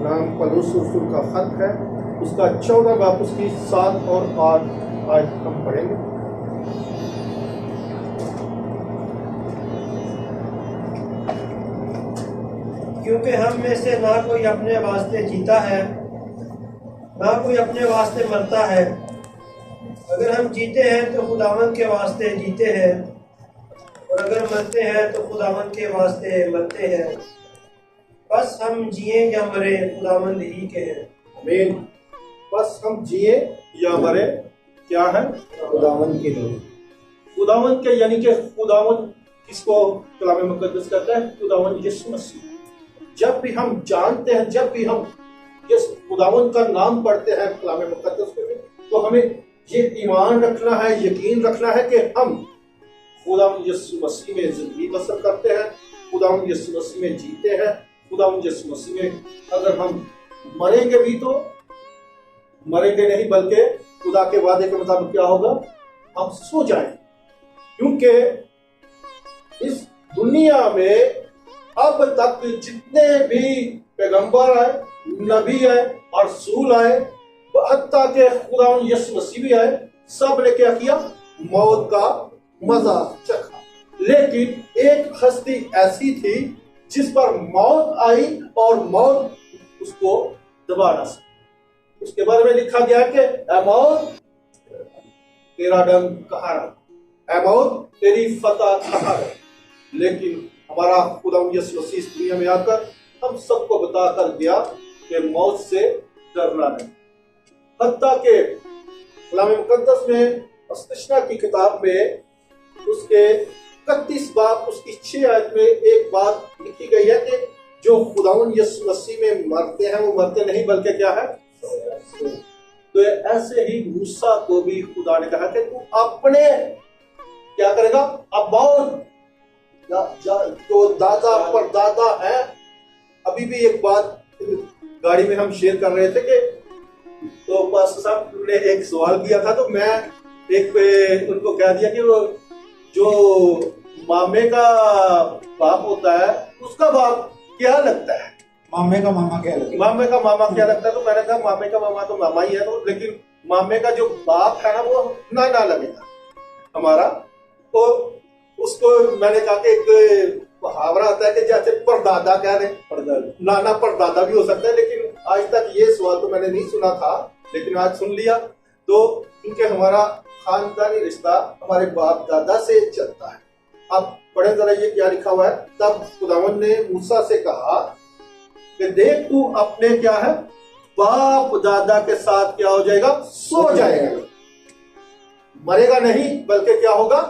نام پولس رسول کا خط ہے، اس کا 14 باب اس کی 7 اور 8 آیت ہم پڑھیں گے۔ کیونکہ ہم میں سے نہ کوئی اپنے واسطے جیتا ہے نہ کوئی اپنے واسطے مرتا ہے، اگر ہم جیتے ہیں تو خداوند کے واسطے جیتے ہیں، اور اگر مرتے ہیں تو خداوند کے واسطے مرتے ہیں، بس ہم جئیں یا مرے خداوند ہی کے ہیں۔ آمین۔ بس ہم جیے یا مرے کیا ہے؟ خداوند کے لیے۔ خداوند کے یعنی کہ خداوند کس کو کلام مقدس کہتا ہے؟ خداوند یسوع مسیح۔ جب بھی ہم جانتے ہیں، جب بھی ہم اس خداوند کا نام پڑھتے ہیں کلام مقدس میں، تو ہمیں یہ ایمان رکھنا ہے، یقین رکھنا ہے کہ ہم خداوند یسوع مسیح میں زندگی بسر کرتے ہیں، خداوند یسوع مسیح میں جیتے ہیں، خداوند یسوع مسیح میں اگر ہم مریں گے بھی تو مریں گے نہیں، بلکہ خدا کے وعدے کے مطابق کیا ہوگا؟ ہم سو جائیں۔ کیونکہ اس دنیا میں اب تک جتنے بھی پیغمبر آئے، نبی آئے اور رسول آئے، حتیٰ کہ خداوند یسوع مسیح بھی آئے، سب نے کیا کیا؟ موت کا مزہ چکھا۔ لیکن ایک ہستی ایسی تھی جس پر موت آئی اور موت اس کو دبا نہ سکی۔ اس کے بارے میں لکھا گیا کہ اے موت تیرا ڈنگ کہاں رہا، اے موت تیری فتح کہاں رہی۔ لیکن ہمارا خداوند یسوع مسیح اس دنیا میں آ کر ہم سب کو بتا کر گیا کہ موت سے ڈرنا نہیں۔ حتیٰ کہ کلام مقدس میں استثنا کی کتاب میں اس کے 31 باب اس کی 6 آیت میں ایک بات لکھی گئی ہے کہ جو خداوند یسوع مسیح میں مرتے ہیں وہ مرتے نہیں بلکہ کیا ہے؟ تو ایسے ہی موسیٰ کو بھی خدا نے کہا کہ تو اپنے کیا کرے گا؟ اباؤں جو دادا پر دادا ہے۔ ابھی بھی ایک بات گاڑی میں ہم شیئر کر رہے تھے کہ تو پاسٹر صاحب نے ایک سوال کیا تھا، تو میں ایک پہ ان کو کہہ دیا کہ وہ جو مامے کا باپ ہوتا ہے اس کا باپ کیا لگتا ہے؟ مامے کا ماما کیا لگتا ہے؟ مامے کا ماما کیا لگتا ہے؟ تو میں نے کہا مامے کا ماما تو ماما ہی ہے، تو لیکن مامے کا جو باپ ہے نا وہ نانا لگے گا ہمارا۔ تو اس کو میں نے کہا کہ ایک محاورہ آتا ہے کہ جیسے پردادا کہہ دیں، نانا پردادا بھی ہو سکتا ہے، لیکن آج تک یہ سوال تو میں نے نہیں سنا تھا، لیکن آج سن لیا۔ تو کیونکہ ہمارا خاندانی رشتہ ہمارے باپ دادا سے چلتا ہے۔ اب پڑھیں ذرا یہ کیا لکھا ہوا ہے۔ تب خداوند نے موسیٰ سے کہا کہ دیکھ تو اپنے کیا ہے؟ باپ دادا کے ساتھ کیا ہو جائے گا؟ سو جائے گا۔ مرے گا نہیں بلکہ کیا ہوگا؟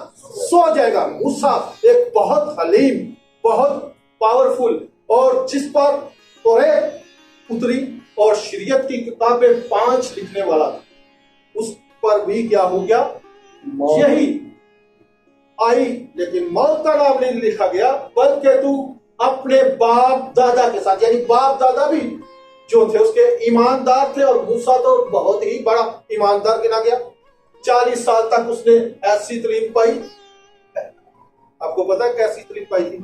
سو جائے گا۔ موسیٰ ایک بہت حلیم، بہت پاورفل اور جس پر توریت اتری اور شریعت کی کتابیں 5 لکھنے والا تھا، اس پر بھی کیا ہو گیا؟ یہی آئی، لیکن موت کا نام نہیں لکھا گیا بلکہ تو اپنے باپ دادا کے ساتھ، یعنی باپ دادا بھی جو تھے اس کے ایماندار تھے، اور موسیٰ تو بہت ہی بڑا ایماندار گنا گیا۔ 40 سال تک اس نے ایسی تعلیم پائی۔ آپ کو پتا ہے کیسی تعلیم پائی تھی؟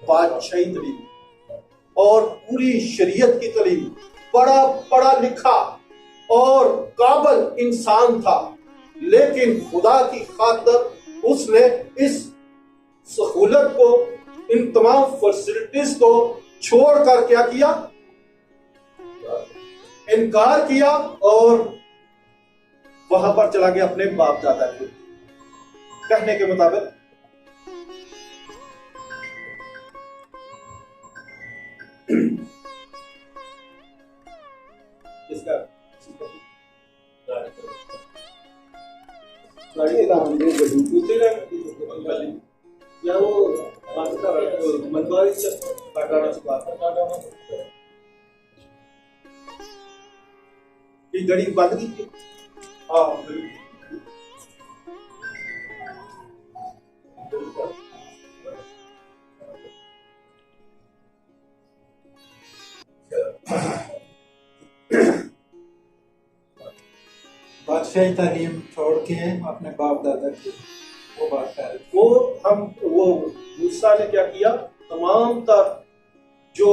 بادشاہی تعلیم اور پوری شریعت کی تعلیم۔ بڑا پڑھا لکھا اور قابل انسان تھا، لیکن خدا کی خاطر اس نے اس سہولت کو، ان تمام فیسلٹیز کو چھوڑ کر کیا کیا؟ انکار کیا اور وہاں پر چلا گیا اپنے باپ دادا کے کہنے کے مطابق۔ اس کا یا وہ منگواری سے کاٹانا سے بات یہ گڑی بند کی۔ ہاں بادشاہی تعلیم چھوڑ کے اپنے باپ دادا کی وہ بات کر رہے وہ موسیٰ نے کیا کیا؟ تمام تر جو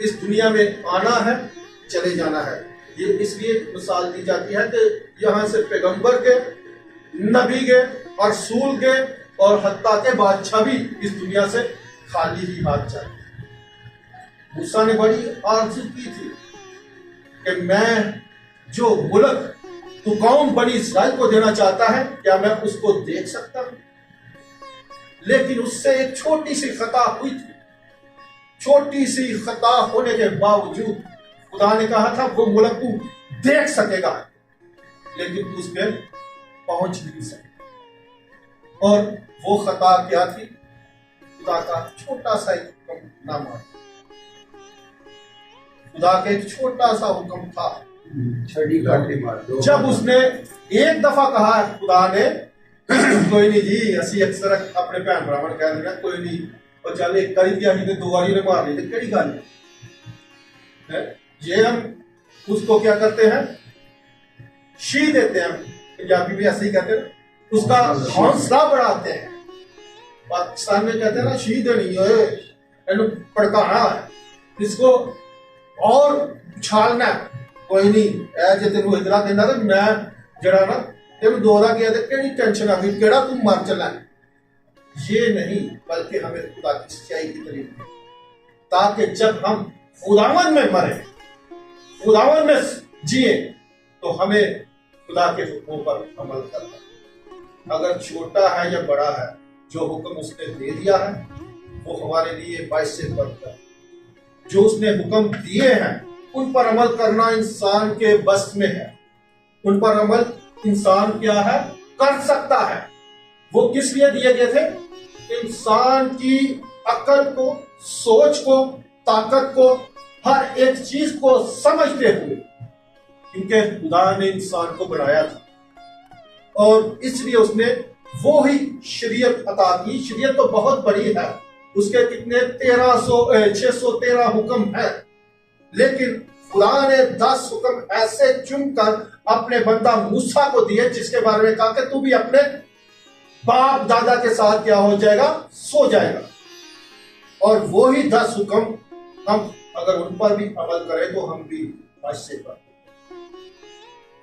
اس دنیا میں آنا ہے، چلے جانا ہے۔ یہ اس لیے مثال دی جاتی ہے کہ یہاں سے پیغمبر کے، نبی کے اور رسول کے اور حتیٰ کہ بادشاہ بھی اس دنیا سے خالی ہی ہاتھ چلے۔ موسیٰ نے بڑی آرزو کی تھی کہ میں جو ملک تو قوم بنی اسرائیل کو دینا چاہتا ہے، کیا میں اس کو دیکھ سکتا ہوں؟ لیکن اس سے ایک چھوٹی سی خطا ہوئی تھی۔ چھوٹی سی خطا ہونے کے باوجود خدا نے کہا تھا وہ ملک تو دیکھ سکے گا، لیکن اس میں پہنچ نہیں سکے۔ اور وہ خطا کیا تھی؟ خدا کا چھوٹا سا ایک حکم نہ مانا۔ خدا کا ایک چھوٹا سا حکم تھا، جب اس نے ایک دفعہ کہا خدا نے کوئی نہیں جی اسی اکثر اپنے بھن براہمن کہہ دینا کوئی نہیں اور چل ایک کری دیا ہی نے دو باری نے مار لی تو کہڑی گل ہے؟ یہ ہم اس کو کیا کرتے ہیں؟ شی دیتے ہیں، پنجابی بھی ایسے ہی کہتے ہیں، اس کا حوصلہ بڑھاتے ہیں۔ پاکستان میں کہتے ہیں نا شی دینی ہے، پڑکانا ہے، اس کو اور اچھالنا ہے۔ کوئی نہیں اے جے تینوں ادرا دینا تو میں جڑا نا تینوں دوہرا کیا تے کیڑی ٹینشن آ گئی، کیڑا تم مر چلا ہے۔ یہ نہیں، بلکہ ہمیں خدا کی سچائی کی طریق تاکہ جب ہم خداوند میں مریں، خداوند میں جیے تو ہمیں خدا کے حکموں پر عمل کرنا ہے۔ اگر چھوٹا ہے یا بڑا ہے، جو حکم اس نے دے دیا ہے وہ ہمارے لیے باعث برکت ہے۔ جو اس نے حکم دیے ہیں ان پر عمل کرنا انسان کے بس میں ہے، ان پر عمل انسان کیا ہے؟ کر سکتا ہے۔ وہ کس لیے دیے گئے تھے؟ انسان کی عقل کو، سوچ کو، طاقت کو، ہر ایک چیز کو سمجھتے ہوئے، کیونکہ خدا نے انسان کو بنایا تھا اور اس لیے اس نے وہی شریعت عطا کی۔ شریعت تو بہت بڑی ہے، اس کے کتنے 613 حکم ہیں، لیکن خدا نے 10 حکم ایسے چن کر اپنے بندہ موسیٰ کو دیے جس کے بارے میں کہا کہ تو بھی اپنے باپ دادا کے ساتھ کیا ہو جائے گا؟ سو جائے گا۔ اور وہی 10 حکم ہم اگر ان پر بھی عمل کریں تو ہم بھی حج پر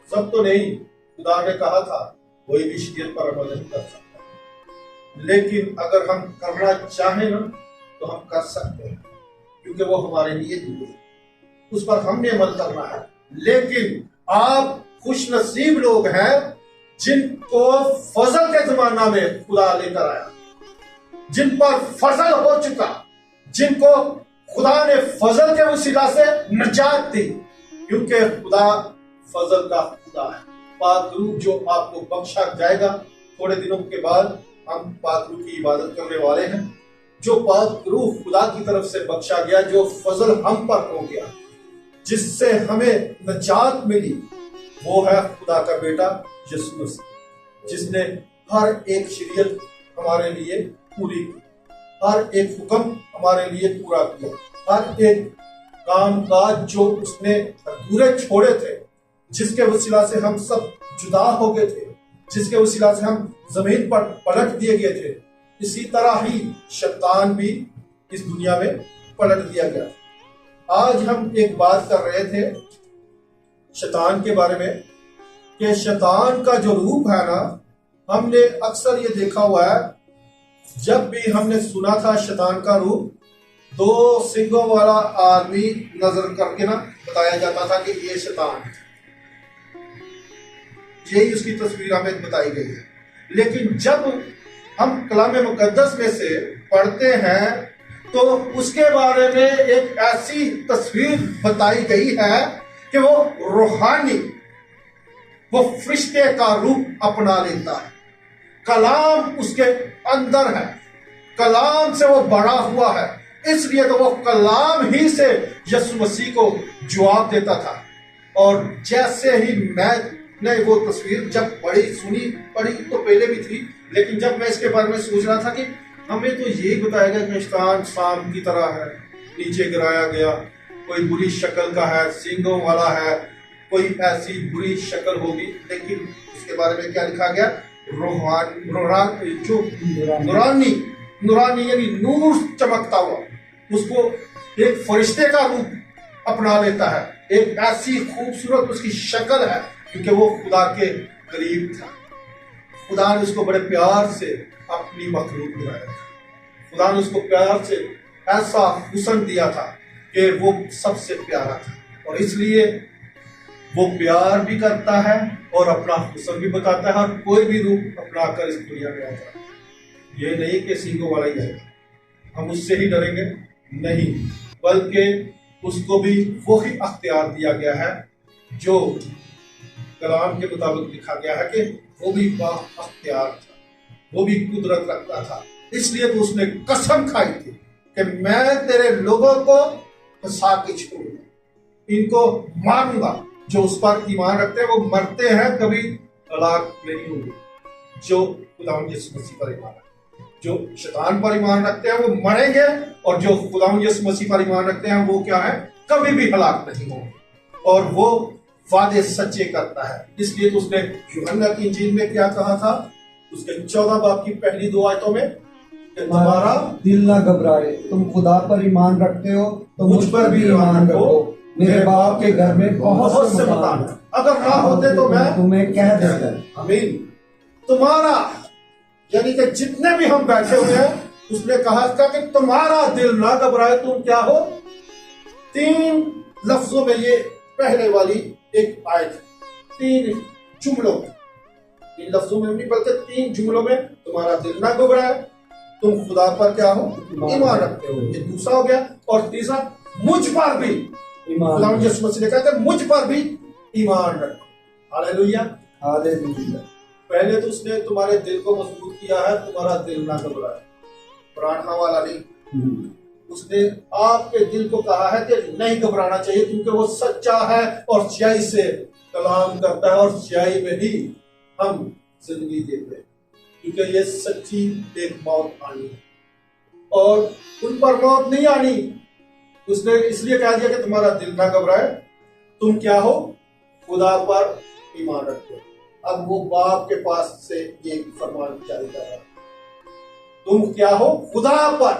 سب تو نہیں، خدا نے کہا تھا کوئی بھی شریعت پر عمل نہیں کر سکتا، لیکن اگر ہم کرنا چاہیں نا تو ہم کر سکتے ہیں، کیونکہ وہ ہمارے لیے دیے، اس پر ہم نے عمل کرنا ہے۔ لیکن آپ خوش نصیب لوگ ہیں جن کو فضل کے زمانہ میں خدا لے کر آیا، جن پر فضل ہو چکا، جن کو خدا نے فضل کے وسیلہ سے نجات دی، کیونکہ خدا فضل کا خدا ہے۔ پاک روح جو آپ کو بخشا جائے گا، تھوڑے دنوں کے بعد ہم پاک روح کی عبادت کرنے والے ہیں۔ جو پاک روح خدا کی طرف سے بخشا گیا، جو فضل ہم پر ہو گیا، جس سے ہمیں نجات ملی، وہ ہے خدا کا بیٹا یسوع مسیح، جس نے ہر ایک شریعت ہمارے لیے پوری کی، ہر ایک حکم ہمارے لیے پورا کیا، ہر ایک کام کاج جو اس نے ادھورے چھوڑے تھے، جس کے وسیلہ سے ہم سب جدا ہو گئے تھے، جس کے وسیلہ سے ہم زمین پر پلٹ دیے گئے تھے، اسی طرح ہی شیطان بھی اس دنیا میں پلٹ دیا گیا۔ آج ہم ایک بات کر رہے تھے شیطان کے بارے میں کہ شیطان کا جو روپ ہے نا، ہم نے اکثر یہ دیکھا ہوا ہے، جب بھی ہم نے سنا تھا شیطان کا روپ 2 سنگوں والا آدمی نظر کر کے نا بتایا جاتا تھا کہ یہ شیطان ہے، یہی اس کی تصویر ہمیں بتائی گئی ہے۔ لیکن جب ہم کلام مقدس میں سے پڑھتے ہیں تو اس کے بارے میں ایک ایسی تصویر بتائی گئی ہے کہ وہ روحانی، وہ فرشتے کا روپ اپنا لیتا ہے، کلام اس کے اندر ہے، کلام سے وہ بڑا ہوا ہے، اس لیے تو وہ کلام ہی سے یسوع مسیح کو جواب دیتا تھا۔ اور جیسے ہی میں نے وہ تصویر جب پڑھی تو پہلے بھی تھی، لیکن جب میں اس کے بارے میں سوچ رہا تھا کہ ہمیں تو یہی بتایا گیا کہ شیطان سانپ کی طرح ہے، نیچے گرایا گیا، کوئی بری شکل کا ہے، سینگوں والا ہے، کوئی ایسی بری شکل ہوگی، لیکن اس کے بارے میں کیا لکھا گیا؟ نورانی یعنی نور چمکتا ہوا، اس کو ایک فرشتے کا روپ اپنا لیتا ہے, ایک ایسی خوبصورت اس کی شکل ہے کیونکہ وہ خدا کے قریب تھا. خدا نے اس کو بڑے پیار سے اپنی مخلوق بنایا تھا. خدا نے اس کو پیار سے ایسا حسن دیا تھا کہ وہ سب سے پیارا تھا, اور اس لیے وہ پیار بھی کرتا ہے اور اپنا حسن بھی بتاتا ہے, اور کوئی بھی روپ اپنا کر اس دنیا میں آتا ہے. یہ نہیں کہ سینگوں والا ہی ہے, ہم اس سے ہی ڈریں گے, نہیں, بلکہ اس کو بھی وہی اختیار دیا گیا ہے جو کلام کے مطابق لکھا گیا ہے کہ وہ بھی با اختیار تھا, وہ بھی قدرت رکھتا تھا. اس لیے تو اس نے قسم کھائی تھی کہ میں تیرے لوگوں کو پھنسا کے چھوڑوں گا, ان کو ماروں گا. جو اس پر ایمان رکھتے ہیں وہ مرتے ہیں, کبھی ہلاک نہیں ہوں گے. جو خداوند یسوع مسیح پر ایمان رکھتے ہیں, جو شیطان پر ایمان رکھتے ہیں وہ مریں گے, اور جو خداوند یسوع مسیح پر ایمان رکھتے ہیں وہ کیا ہے, کبھی بھی ہلاک نہیں ہوں گے. اور وہ وعدے سچے کرتا ہے. اس لیے تو اس نے یوحنا کی انجیل میں کیا کہا تھا, اس کے 14 باب کی پہلی 2 آیتوں میں, کہ تمہارا دل نہ گھبرائے, تم خدا پر ایمان رکھتے ہو تو مجھ پر بھی ایمان رکھو. میرے باپ کے گھر میں بہت سے مکان ہیں, اگر نہ ہوتے تو میں تمہیں کہہ دیتا. آمین. تمہارا یعنی کہ جتنے بھی ہم بیٹھے ہوئے ہیں, اس نے کہا تھا کہ تمہارا دل نہ گھبرائے, تم کیا ہو. 3 لفظوں میں یہ پہلے والی ایک آیت, 3 جملوں میں, 3 لفظوں میں نہیں بلکہ 3 جملوں میں, تمہارا دل نہ گھبرائے, تم خدا پر کیا ہو, ایمان رکھتے ہو. یہ دوسرا ہو گیا. اور تیسرا, مجھ پر بھی خداوند یسوع مسیح نے کہا کہ مجھ پر بھی ایمان رکھو. ہاللیلویا, ہاللیلویا. پہلے تو اس نے تمہارے دل کو مضبوط کیا ہے, تمہارا دل نہ گھبرائے. قرآن والا نہیں, اس نے آپ کے دل کو کہا ہے کہ نہیں گھبرانا چاہیے, کیونکہ وہ سچا ہے اور سچائی سے کلام کرتا ہے, اور سچائی میں ہی ہم زندگی دیتے ہیں, کیونکہ یہ سچی ایک موت آنی ہے, اور ان پر موت نہیں آنی. اس نے اس لیے کہہ دیا کہ تمہارا دل نہ گھبرائے, تم کیا ہو, خدا پر ایمان رکھو. اب وہ باپ کے پاس سے یہ فرمان جاری کر رہا ہے, تم کیا ہو خدا پر.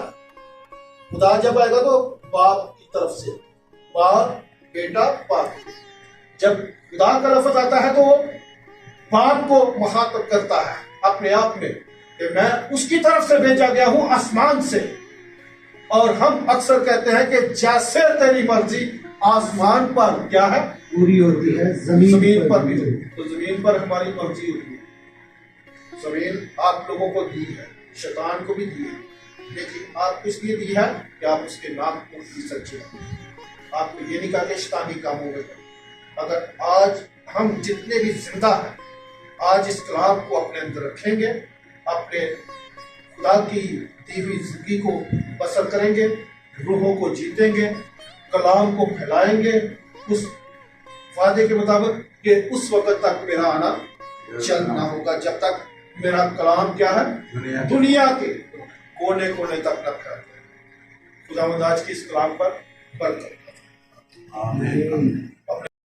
خدا جب آئے گا تو باپ کی طرف سے, باپ بیٹا باپ. جب خدا کا لفظ آتا ہے تو وہ باپ کو مخاطب کرتا ہے اپنے آپ میں کہ میں اس کی طرف سے بھیجا گیا ہوں آسمان سے. اور ہم اکثر کہتے ہیں کہ جیسے تیری مرضی آسمان پر کیا ہے, پوری ہوتی ہے, زمین پر بھی. تو زمین پر ہماری مرضی ہوتی ہے. زمین آپ لوگوں کو دی ہے, شیطان کو بھی دی ہے, لیکن آپ کو اس لیے دی ہے کہ آپ اس کے نام کو بھی سچے ہیں. آپ کو یہ نہیں کہا کہ شیطانی کاموں میں. اگر آج ہم جتنے بھی زندہ ہیں, آج اس کلام کو اپنے اندر رکھیں گے, اپنے خدا کی دی ہوئی زندگی کو بسر کریں گے, روحوں کو جیتیں گے, کلام کو پھیلائیں گے اس وعدے کے مطابق کہ اس وقت تک میرا آنا چلنا ہوگا, جب تک میرا کلام کیا ہے دنیا کے کونے کونے تک نہ پھیلتا ہے. خداوند آج کی اس کلام پر برکت. آمین.